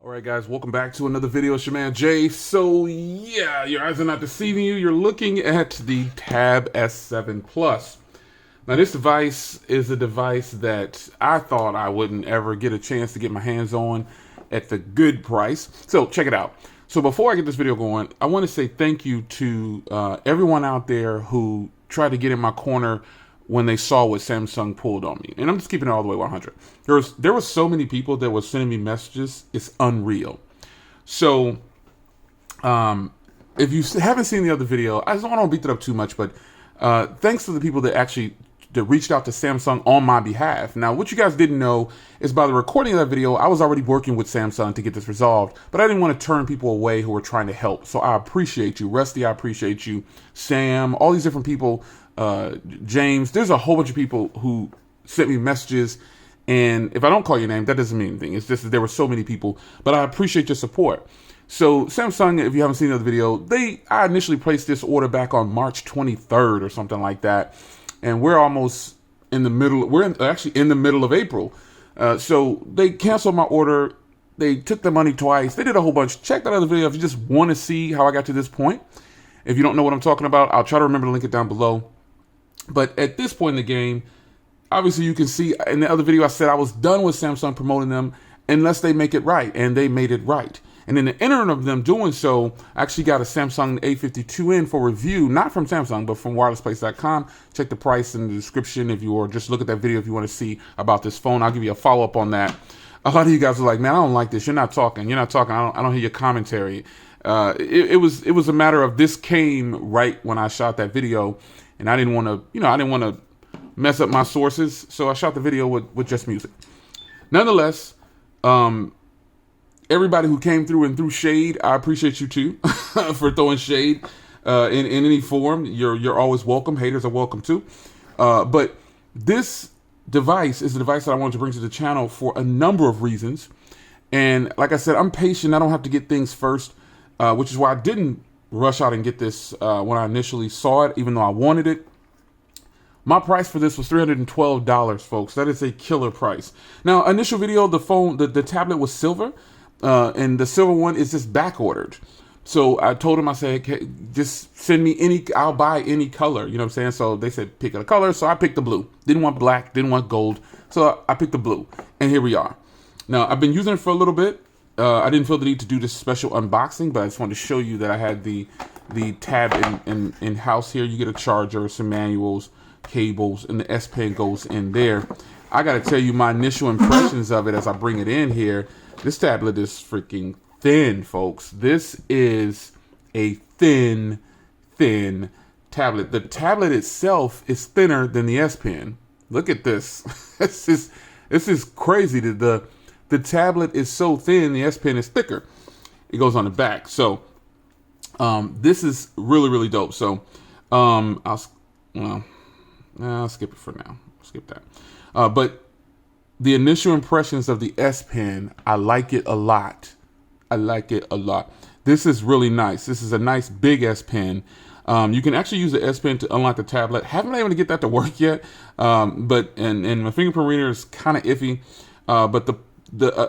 Alright guys, welcome back to another video. It's your man Jay. So yeah, your eyes are not deceiving you. You're looking at the Tab S7 Plus. Now this device is a device that I thought I wouldn't ever get a chance to get my hands on at the good price. So check it out. So before I get this video going, I want to say thank you to everyone out there who tried to get in my corner when they saw what Samsung pulled on me. And I'm just keeping it all the way 100. There were so many people that were sending me messages. It's unreal. So if you haven't seen the other video, I don't want to beat it up too much, but thanks to the people that reached out to Samsung on my behalf. Now, what you guys didn't know is by the recording of that video, I was already working with Samsung to get this resolved, but I didn't want to turn people away who were trying to help. So I appreciate you. Rusty, I appreciate you. Sam, all these different people, James, there's a whole bunch of people who sent me messages, and if I don't call your name, that doesn't mean anything. It's just that there were so many people, but I appreciate your support. So Samsung, if you haven't seen the other video, I initially placed this order back on March 23rd or something like that. And we're almost in the middle, actually in the middle of April. So they canceled my order. They took the money twice. They did a whole bunch. Check that other video if you just want to see how I got to this point. If you don't know what I'm talking about, I'll try to remember to link it down below. But at this point in the game, obviously you can see in the other video I said I was done with Samsung promoting them unless they make it right. And they made it right. And in the interim of them doing so, I actually got a Samsung A52 in for review, not from Samsung, but from wirelessplace.com. Check the price in the description if you or just look at that video if you want to see about this phone. I'll give you a follow-up on that. A lot of you guys are like, man, I don't like this. You're not talking. I don't hear your commentary. It was a matter of this came right when I shot that video, and I didn't want to, mess up my sources. So I shot the video with just music. Nonetheless, everybody who came through and threw shade, I appreciate you too for throwing shade in any form. You're always welcome. Haters are welcome too. But this device is a device that I wanted to bring to the channel for a number of reasons. And like I said, I'm patient. I don't have to get things first, which is why I didn't rush out and get this when I initially saw it, even though I wanted it. My price for this was $312, folks. That is a killer price. Now, initial video, the tablet was silver. And the silver one is just back ordered. So I told them, I said, hey, just send me I'll buy any color. You know what I'm saying? So they said, pick a color. So I picked the blue. Didn't want black, didn't want gold. So I picked the blue. And here we are. Now, I've been using it for a little bit. I didn't feel the need to do this special unboxing, but I just wanted to show you that I had the tab in house here. You get a charger, some manuals, cables, and the S Pen goes in there. I got to tell you my initial impressions of it as I bring it in here. This tablet is freaking thin, folks. This is a thin tablet. The tablet itself is thinner than the S Pen. Look at this. This is crazy. The tablet is so thin, the S Pen is thicker. It goes on the back. So this is really dope. So I'll skip it for now. Skip that. But the initial impressions of the S Pen, I like it a lot. This is really nice. This is a nice big S Pen. You can actually use the S Pen to unlock the tablet. Haven't been able to get that to work yet. But my fingerprint reader is kind of iffy. But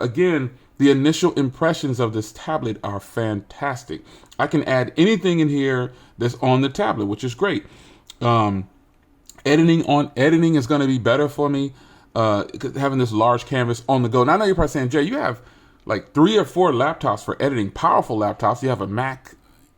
again, the initial impressions of this tablet are fantastic. I can add anything in here that's on the tablet, which is great. Editing is going to be better for me. Having this large canvas on the go. Now I know you're probably saying, Jay, you have like 3 or 4 laptops for editing, powerful laptops. You have a Mac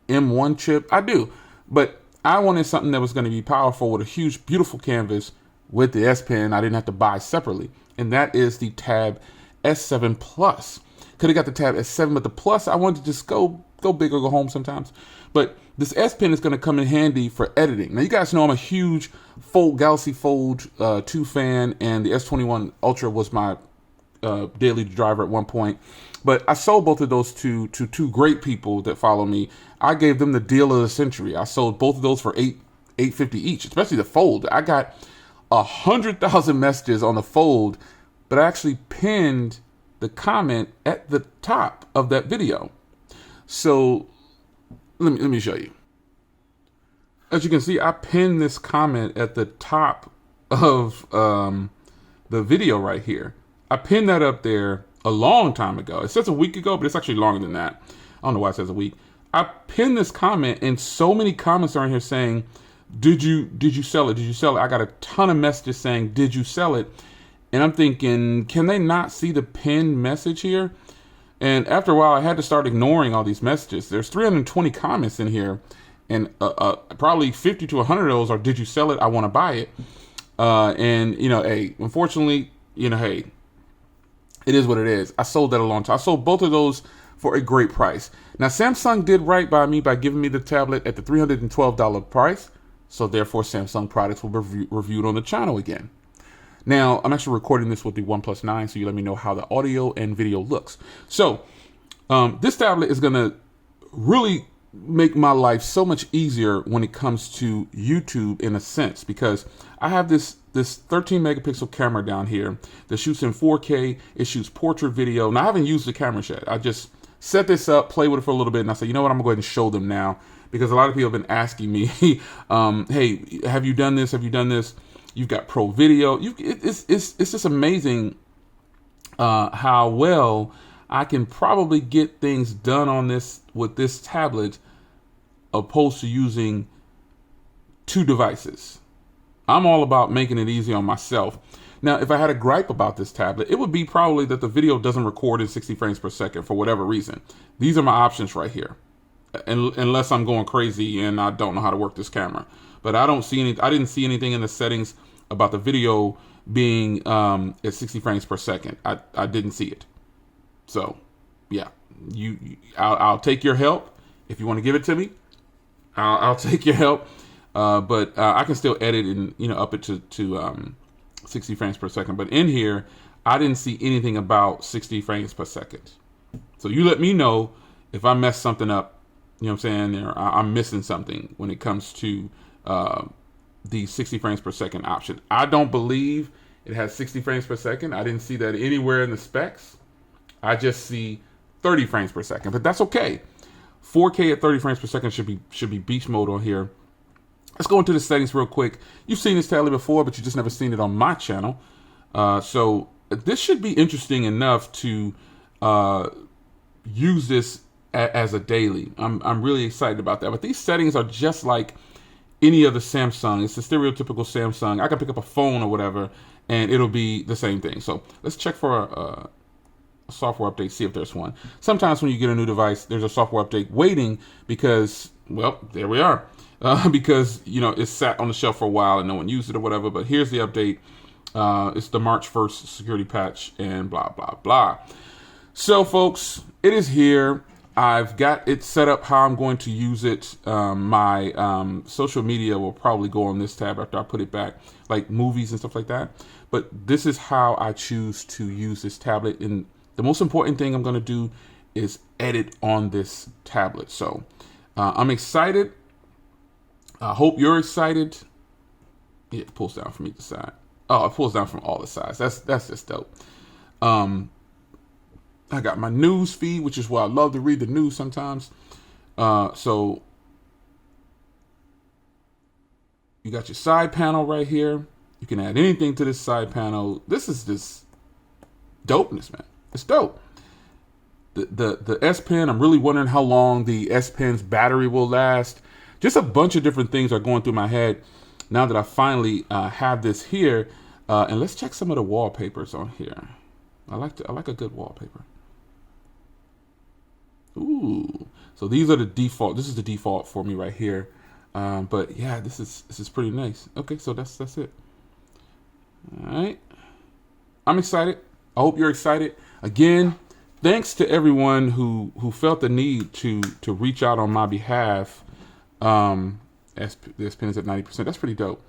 M1 chip. I do, but I wanted something that was going to be powerful with a huge, beautiful canvas with the S Pen I didn't have to buy separately. And that is the Tab S7 Plus. Could have got the Tab S7, but the Plus, I wanted to just go big or go home sometimes. But this S Pen is going to come in handy for editing. Now, you guys know I'm a huge Galaxy Fold 2 fan, and the S21 Ultra was my daily driver at one point. But I sold both of those to two great people that follow me. I gave them the deal of the century. I sold both of those for $850 each, especially the Fold. I got 100,000 messages on the Fold, but I actually pinned the comment at the top of that video. So let me show you. As you can see, I pinned this comment at the top of the video right here. I pinned that up there a long time ago. It says a week ago, but it's actually longer than that. I don't know why it says a week. I pinned this comment, and so many comments are in here saying, did you sell it? Did you sell it? I got a ton of messages saying, did you sell it? And I'm thinking, can they not see the pinned message here? And after a while, I had to start ignoring all these messages. There's 320 comments in here, and probably 50 to 100 of those are, did you sell it? I want to buy it. And, you know, hey, unfortunately, you know, hey, it is what it is. I sold that a long time. I sold both of those for a great price. Now, Samsung did right by me by giving me the tablet at the $312 price. So therefore, Samsung products will be reviewed on the channel again. Now, I'm actually recording this with the OnePlus 9, so you let me know how the audio and video looks. So this tablet is going to really make my life so much easier when it comes to YouTube in a sense, because I have this 13 megapixel camera down here that shoots in 4K. It shoots portrait video. Now, I haven't used the camera yet. I just set this up, play with it for a little bit, and I said, you know what, I'm going to go ahead and show them now, because a lot of people have been asking me, hey, have you done this? Have you done this? You've got pro video. It's just amazing how well I can probably get things done on this with this tablet opposed to using two devices. I'm all about making it easy on myself. Now, if I had a gripe about this tablet, it would be probably that the video doesn't record in 60 frames per second for whatever reason. These are my options right here. Unless I'm going crazy and I don't know how to work this camera. But I didn't see anything in the settings about the video being at 60 frames per second. I didn't see it. So, yeah, I'll take your help if you want to give it to me. I'll take your help, but I can still edit and up it to 60 frames per second. But in here, I didn't see anything about 60 frames per second. So you let me know if I mess something up. You know what I'm saying? Or I'm missing something when it comes to the 60 frames per second option. I don't believe it has 60 frames per second. I didn't see that anywhere in the specs. I just see 30 frames per second, but that's okay. 4K at 30 frames per second should be beast mode on here. Let's go into the settings real quick. You've seen this tablet before, but you just never seen it on my channel. So this should be interesting enough to use this as a daily. I'm really excited about that. But these settings are just like any other Samsung. It's a stereotypical Samsung. I can pick up a phone or whatever, and it'll be the same thing. So let's check for a software update, see if there's one. Sometimes when you get a new device, there's a software update waiting because, well, there we are. Because, it's sat on the shelf for a while and no one used it or whatever. But here's the update. It's the March 1st security patch and blah, blah, blah. So, folks, it is here. I've got it set up how I'm going to use it. My social media will probably go on this tab after I put it back, like movies and stuff like that. But this is how I choose to use this tablet. And the most important thing I'm going to do is edit on this tablet. So I'm excited. I hope you're excited. Yeah, it pulls down from each side. Oh, it pulls down from all the sides. That's just dope. I got my news feed, which is why I love to read the news sometimes. So you got your side panel right here. You can add anything to this side panel. This is just dopeness, man. It's dope. The S Pen, I'm really wondering how long the S Pen's battery will last. Just a bunch of different things are going through my head now that I finally have this here. And let's check some of the wallpapers on here. I like a good wallpaper. Ooh, so these are the default. This is the default for me right here. But yeah, this is pretty nice. Okay, so that's it. All right, I'm excited. I hope you're excited. Again, thanks to everyone who felt the need to reach out on my behalf. This pen is at 90%. That's pretty dope.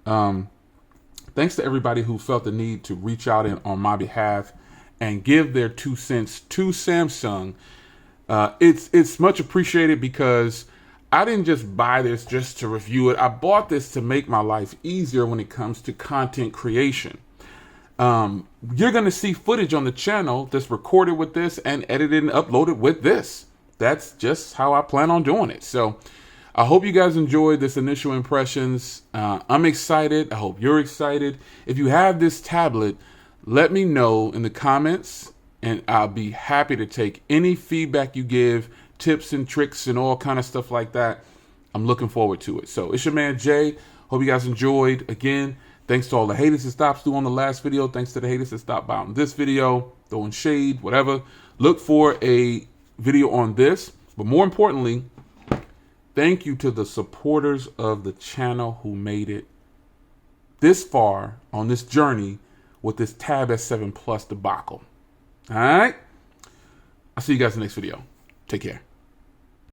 Thanks to everybody who felt the need to reach out on my behalf and give their 2 cents to Samsung. It's much appreciated because I didn't just buy this just to review it. I bought this to make my life easier when it comes to content creation. You're going to see footage on the channel that's recorded with this and edited and uploaded with this. That's just how I plan on doing it. So I hope you guys enjoyed this initial impressions. I'm excited. I hope you're excited. If you have this tablet, let me know in the comments and I'll be happy to take any feedback you give, tips and tricks and all kind of stuff like that. I'm looking forward to it. So it's your man Jay. Hope you guys enjoyed. Again, thanks to all the haters that stopped through on the last video. Thanks to the haters that stopped by on this video, throwing shade, whatever. Look for a video on this. But more importantly, thank you to the supporters of the channel who made it this far on this journey with this Tab S7 Plus debacle. All right? I'll see you guys in the next video. Take care.